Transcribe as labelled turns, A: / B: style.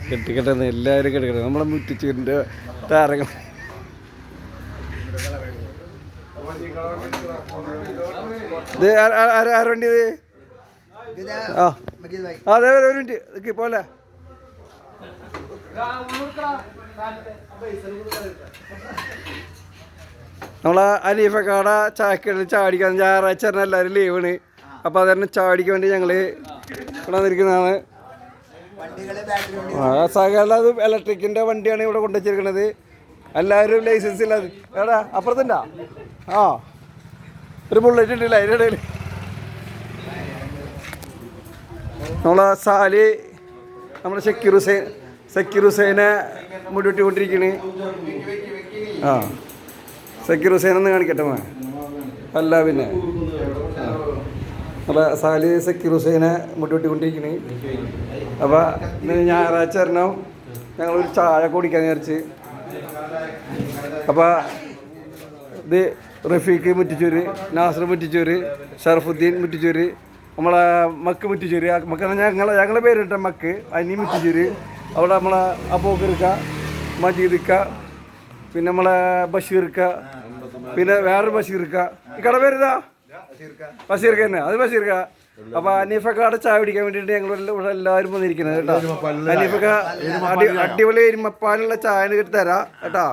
A: കെട്ടിക്കെട്ടെന്ന് എല്ലാവരും കെട്ടിക്കെട്ടെ നമ്മളെ മുറ്റിച്ചൂരിൻ്റെ താരങ്ങൾ. ഇത് ആരാ വണ്ടി ഇത്? അതെ ഒരു മിനിറ്റ് പോലെ നമ്മളെ അനീഫക്കാട ചായക്കടയിൽ ചാടിക്കാൻ ഞായറാഴ്ച എല്ലാവരും ലീവാണ്. അപ്പോൾ അത് തന്നെ ചാടിക്കാൻ വേണ്ടി ഞങ്ങൾ ഇവിടെ വന്നിരിക്കുന്നതാണ്. സകല അത് ഇലക്ട്രിക്കിൻ്റെ വണ്ടിയാണ് ഇവിടെ കൊണ്ടുവച്ചിരിക്കുന്നത്. എല്ലാവരും ലൈസൻസ് ഇല്ലാതെ എടാ അപ്പുറത്തുണ്ടാ ഒരു ബുള്ളറ്റ് ഉണ്ടല്ല അതിൻ്റെ ഇടയിൽ. നമ്മളെ സാലി നമ്മുടെ സക്കീർ ഹുസൈനെ മുടിവെട്ടിക്കൊണ്ടിരിക്കണ്. സക്കീർ ഹുസൈനൊന്ന് കാണിക്കട്ടെ അല്ല പിന്നെ നമ്മളെ സാലി സക്കീർ ഹുസൈനെ മുടിവെട്ടിക്കൊണ്ടിരിക്കണ്. അപ്പോൾ ഞായറാഴ്ച വരണം ഞങ്ങളൊരു ചായ കുടിക്കാൻ വിചാരിച്ച്. അപ്പോൾ ഇത് റഫീഖ് മുറ്റിച്ചൂര്, നാസർ മുറ്റിച്ചൂര്, ഷറഫുദ്ദീൻ മുറ്റിച്ചൂര്, നമ്മളെ മക്ക് മുറ്റിച്ചൂര്. മക്ക് ഞങ്ങളെ പേരിട്ട മക്ക് അനി മുറ്റിച്ചൂര്. അവിടെ നമ്മളെ അബൂബക്കർക്ക, മജീദിക്ക, പിന്നെ നമ്മളെ ബഷീർക്ക, പിന്നെ വേറൊരു ബഷീർക്ക. ഈ കട പേരിതാ ബഷീർക്ക തന്നെ, അത് ബഷീർക്ക. അപ്പോൾ അനീഫക്കാട് ചായ പിടിക്കാൻ വേണ്ടിയിട്ട് ഞങ്ങൾ ഇവിടെ എല്ലാവരും വന്നിരിക്കുന്നത് കേട്ടോ. അനീഫക്ക അടിപൊളി എരുമപ്പാലുള്ള ചായ തരാം കേട്ടോ.